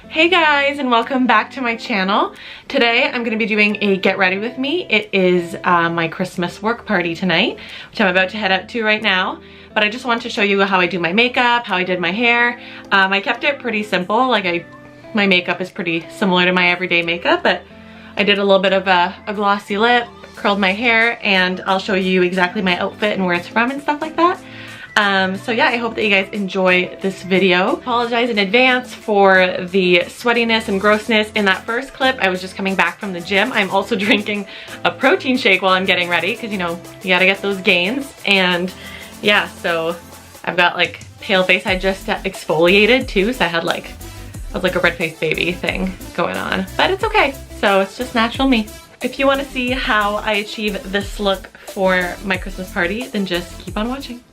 Hey guys, and welcome back to my channel. Today I'm going to be doing a get ready with me. It is my Christmas work party tonight, which I'm about to head out to right now. But I just wanted to show you how I do my makeup, how I did my hair. I kept it pretty simple. My makeup is pretty similar to my everyday makeup, but I did a little bit of a glossy lip, curled my hair, and I'll show you exactly my outfit and where it's from and stuff like that. So yeah, I hope that you guys enjoy this video. Apologize in advance for the sweatiness and grossness in that first clip. I was just coming back from the gym. I'm also drinking a protein shake while I'm getting ready because, you know, you gotta get those gains. And yeah, so I've got like pale face. I just exfoliated too, so I was like a red-faced baby thing going on. But it's okay, so it's just natural me. If you want to see how I achieve this look for my Christmas party, then just keep on watching.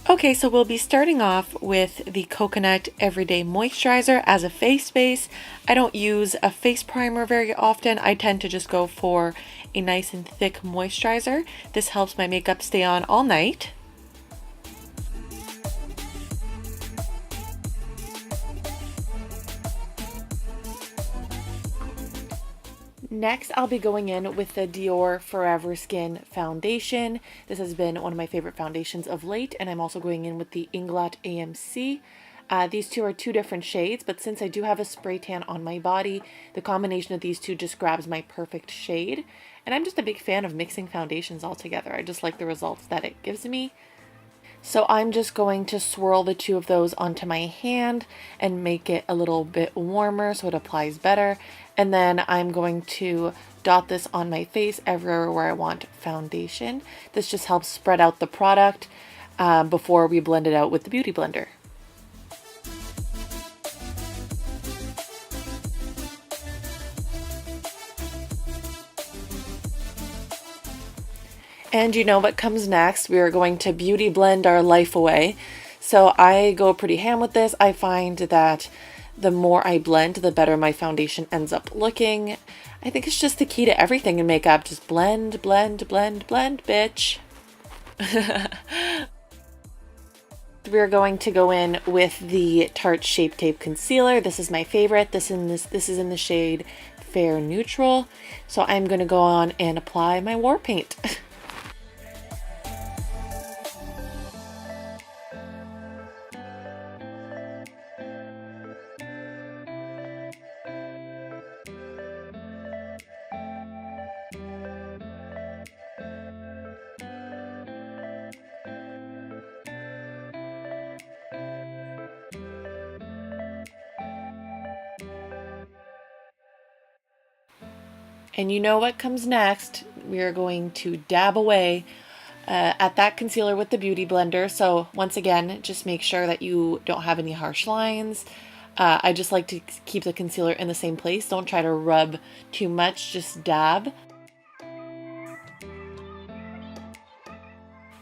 Okay, so we'll be starting off with the Coconut Everyday Moisturizer as a face base. I don't use a face primer very often. I tend to just go for a nice and thick moisturizer. This helps my makeup stay on all night. Next, I'll be going in with the Dior Forever Skin Foundation. This has been one of my favorite foundations of late, and I'm also going in with the Inglot AMC. These two are two different shades, but since I do have a spray tan on my body, the combination of these two just grabs my perfect shade. And I'm just a big fan of mixing foundations all together. I just like the results that it gives me. So I'm just going to swirl the two of those onto my hand and make it a little bit warmer so it applies better. And then I'm going to dot this on my face everywhere where I want foundation. This just helps spread out the product before we blend it out with the Beauty Blender. And you know what comes next? We are going to beauty blend our life away. So I go pretty ham with this. I find that the more I blend, the better my foundation ends up looking. I think it's just the key to everything in makeup. Just blend, blend, blend, blend, bitch. We're going to go in with the Tarte Shapetape Concealer. This is my favorite. This is in the shade Fair Neutral. So I'm going to go on and apply my war paint. And you know what comes next? We are going to dab away at that concealer with the Beauty Blender. So once again, just make sure that you don't have any harsh lines. I just like to keep the concealer in the same place. Don't try to rub too much, just dab.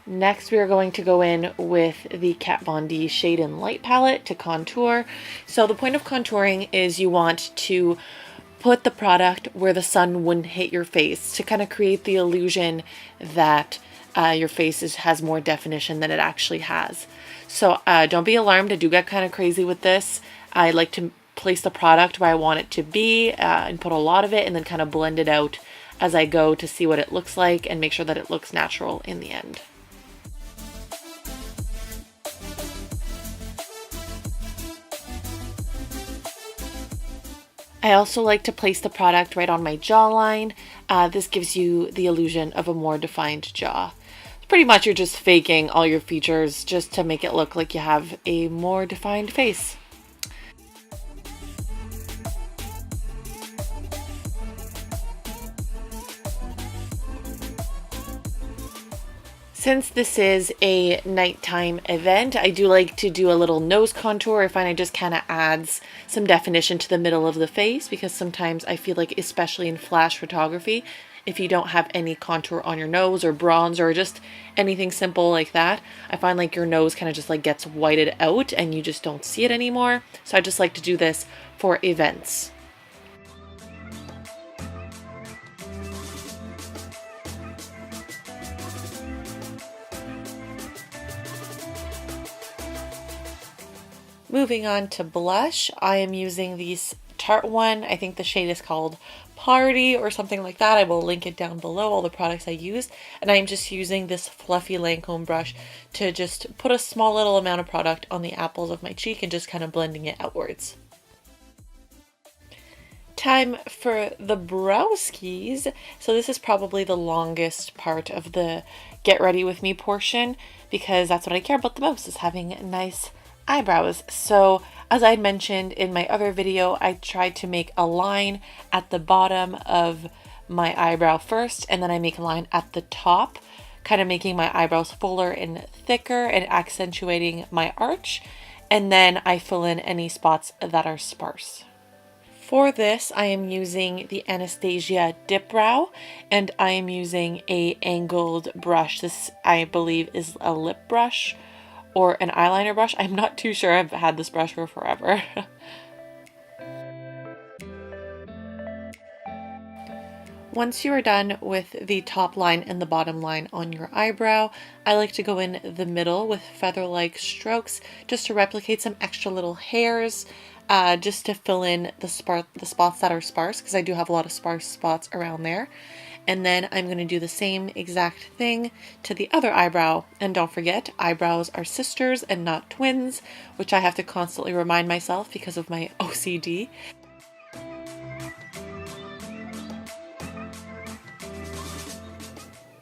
Next, we are going to go in with the Kat Von D Shade and Light palette to contour. So the point of contouring is you want to put the product where the sun wouldn't hit your face to kind of create the illusion that your face has more definition than it actually has. So don't be alarmed. I do get kind of crazy with this. I like to place the product where I want it to be and put a lot of it and then kind of blend it out as I go to see what it looks like and make sure that it looks natural in the end. I also like to place the product right on my jawline. This gives you the illusion of a more defined jaw. Pretty much you're just faking all your features just to make it look like you have a more defined face. Since this is a nighttime event, I do like to do a little nose contour. I find it just kind of adds some definition to the middle of the face because sometimes I feel like, especially in flash photography, if you don't have any contour on your nose or bronze or just anything simple like that, I find like your nose kind of just like gets whited out and you just don't see it anymore. So I just like to do this for events. Moving on to blush, I am using these Tarte one. I think the shade is called Paaarty or something like that. I will link it down below, all the products I used. And I'm just using this fluffy Lancome brush to just put a small little amount of product on the apples of my cheek and just kind of blending it outwards. Time for the browskies. So this is probably the longest part of the get ready with me portion because that's what I care about the most, is having nice eyebrows. So as I mentioned in my other video, I tried to make a line at the bottom of my eyebrow first, and then I make a line at the top, kind of making my eyebrows fuller and thicker and accentuating my arch. And then I fill in any spots that are sparse. For this, I am using the Anastasia Dip Brow, and I am using a angled brush. This, I believe, is a lip brush or an eyeliner brush. I'm not too sure. I've had this brush for forever. Once you are done with the top line and the bottom line on your eyebrow, I like to go in the middle with feather-like strokes just to replicate some extra little hairs, just to fill in the spots that are sparse, because I do have a lot of sparse spots around there. And then I'm going to do the same exact thing to the other eyebrow. And don't forget, eyebrows are sisters and not twins, which I have to constantly remind myself because of my OCD.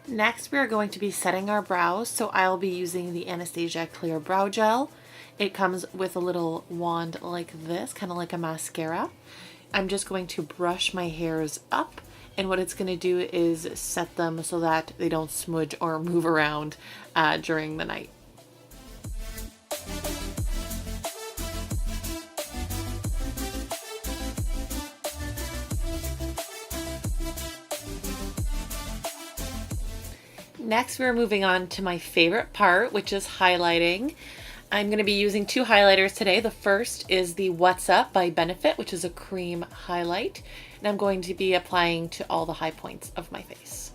Next, we are going to be setting our brows, so I'll be using the Anastasia Clear Brow Gel. It comes with a little wand like this, kind of like a mascara. I'm just going to brush my hairs up, and what it's going to do is set them so that they don't smudge or move around during the night. Next, we're moving on to my favorite part, which is highlighting. I'm going to be using two highlighters today. The first is the What's Up by Benefit, which is a cream highlight, and I'm going to be applying to all the high points of my face.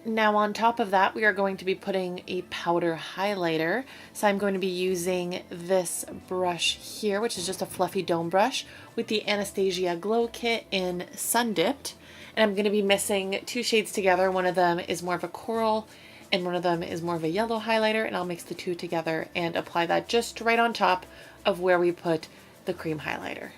Now on top of that, we are going to be putting a powder highlighter. So I'm going to be using this brush here, which is just a fluffy dome brush with the Anastasia Glow Kit in Sun Dipped. And I'm going to be mixing two shades together. One of them is more of a coral and one of them is more of a yellow highlighter. And I'll mix the two together and apply that just right on top of where we put the cream highlighter.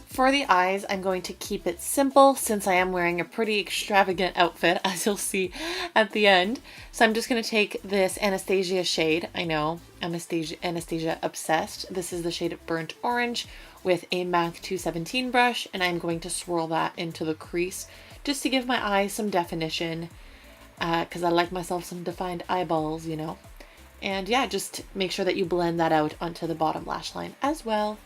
For the eyes, I'm going to keep it simple since I am wearing a pretty extravagant outfit, as you'll see at the end. So I'm just going to take this Anastasia shade. I know, Anastasia obsessed. This is the shade of Burnt Orange with a MAC 217 brush, and I'm going to swirl that into the crease just to give my eyes some definition, because I like myself some defined eyeballs, you know. And yeah, just make sure that you blend that out onto the bottom lash line as well.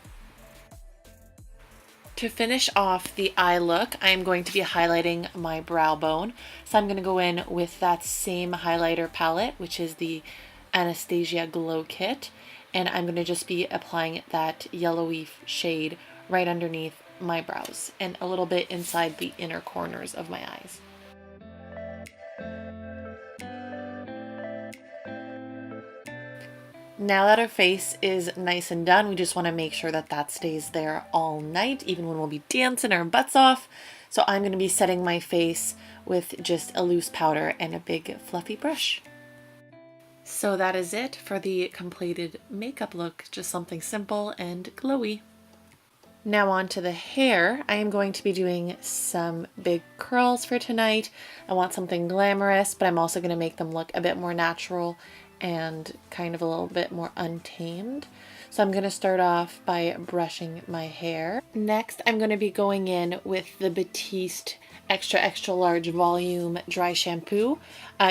To finish off the eye look, I am going to be highlighting my brow bone. So I'm going to go in with that same highlighter palette, which is the Anastasia Glow Kit. And I'm going to just be applying that yellowy shade right underneath my brows and a little bit inside the inner corners of my eyes. Now that our face is nice and done, we just want to make sure that that stays there all night, even when we'll be dancing our butts off. So I'm going to be setting my face with just a loose powder and a big fluffy brush. So that is it for the completed makeup look, just something simple and glowy. Now on to the hair. I am going to be doing some big curls for tonight. I want something glamorous, but I'm also going to make them look a bit more natural and kind of a little bit more untamed. So I'm going to start off by brushing my hair. Next, I'm going to be going in with the Batiste extra large volume dry shampoo.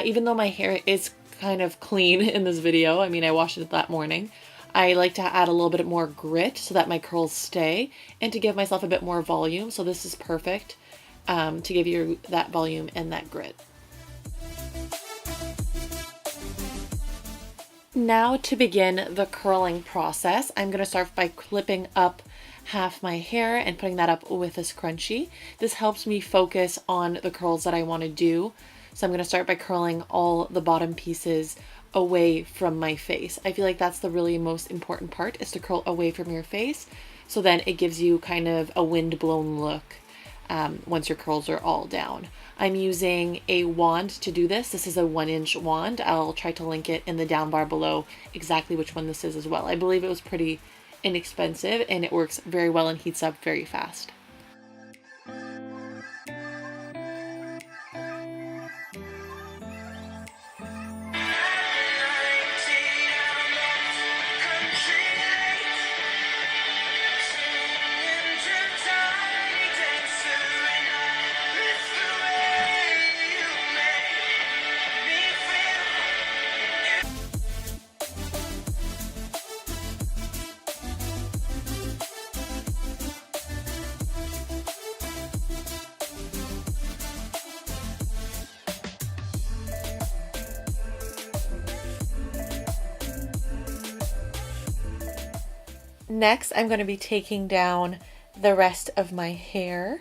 Even though my hair is kind of clean in this video, I mean, I washed it that morning, I like to add a little bit more grit so that my curls stay and to give myself a bit more volume. So this is perfect to give you that volume and that grit. Now to begin the curling process, I'm going to start by clipping up half my hair and putting that up with a scrunchie. This helps me focus on the curls that I want to do. So I'm going to start by curling all the bottom pieces away from my face. I feel like that's the really most important part, is to curl away from your face. So then it gives you kind of a wind-blown look once your curls are all down. I'm using a wand to do this. This is a 1-inch wand. I'll try to link it in the down bar below exactly which one this is as well. I believe it was pretty inexpensive and it works very well and heats up very fast. Next, I'm going to be taking down the rest of my hair.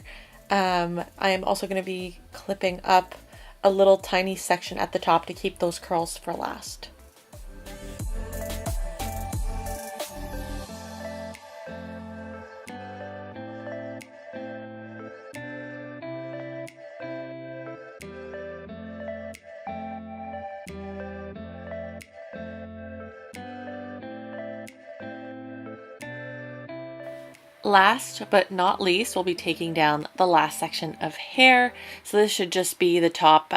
I am also going to be clipping up a little tiny section at the top to keep those curls for last. Last but not least, we'll be taking down the last section of hair. So this should just be the top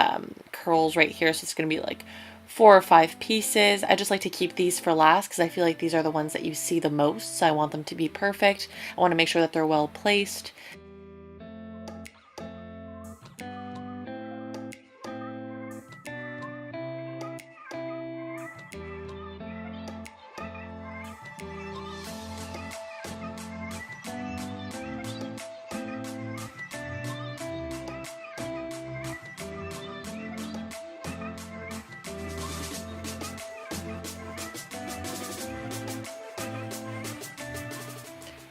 curls right here. So it's going to be like 4 or 5 pieces. I just like to keep these for last because I feel like these are the ones that you see the most. So I want them to be perfect. I want to make sure that they're well placed.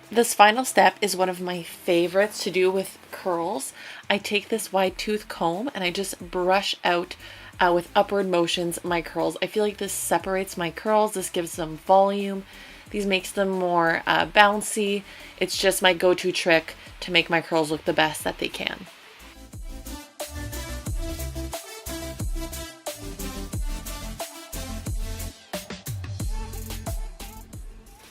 This final step is one of my favorites to do with curls. I take this wide tooth comb and I just brush out with upward motions my curls. I feel like this separates my curls. This gives them volume. These makes them more bouncy. It's just my go-to trick to make my curls look the best that they can.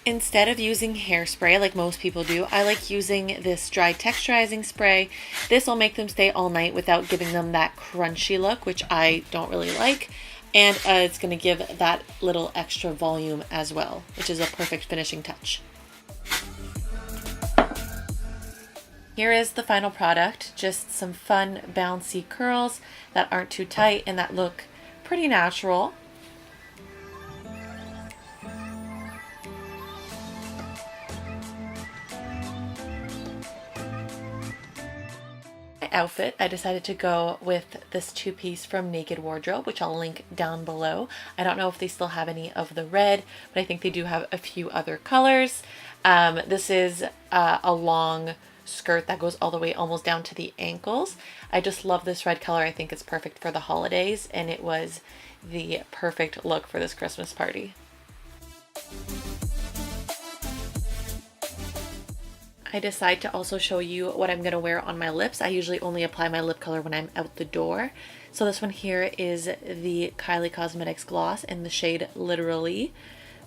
Instead of using hairspray like most people do, I like using this dry texturizing spray. This will make them stay all night without giving them that crunchy look, which I don't really like. And it's going to give that little extra volume as well, which is a perfect finishing touch. Here is the final product, just some fun bouncy curls that aren't too tight and that look pretty natural. Outfit, I decided to go with this 2-piece from Naked Wardrobe, which I'll link down below. I don't know if they still have any of the red, but I think they do have a few other colors. This is a long skirt that goes all the way almost down to the ankles. I just love this red color. I think it's perfect for the holidays, and it was the perfect look for this Christmas party. I decide to also show you what I'm going to wear on my lips. I usually only apply my lip color when I'm out the door. So this one here is the Kylie Cosmetics gloss in the shade Literally.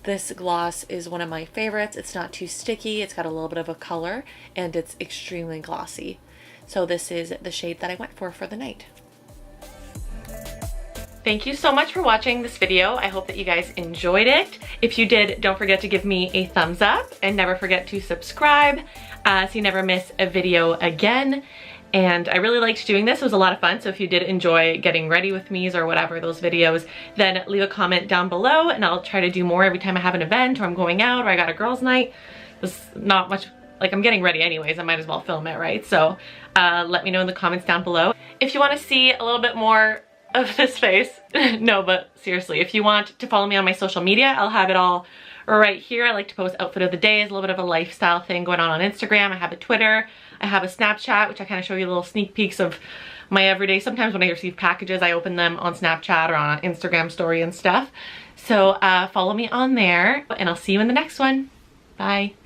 This gloss is one of my favorites. It's not too sticky, it's got a little bit of a color, and it's extremely glossy. So this is the shade that I went for the night. Thank you so much for watching this video. I hope that you guys enjoyed it. If you did, don't forget to give me a thumbs up and never forget to subscribe so you never miss a video again. And I really liked doing this. It was a lot of fun. So if you did enjoy getting ready with me or whatever, those videos, then leave a comment down below and I'll try to do more every time I have an event or I'm going out or I got a girls' night. There's not much, like I'm getting ready anyways, I might as well film it, right? So let me know in the comments down below. If you want to see a little bit more of this face. No, but seriously, if you want to follow me on my social media, I'll have it all right here. I like to post outfit of the day. It's a little bit of a lifestyle thing going on Instagram. I have a Twitter. I have a Snapchat, which I kind of show you little sneak peeks of my everyday. Sometimes when I receive packages, I open them on Snapchat or on an Instagram story and stuff. So follow me on there, and I'll see you in the next one. Bye.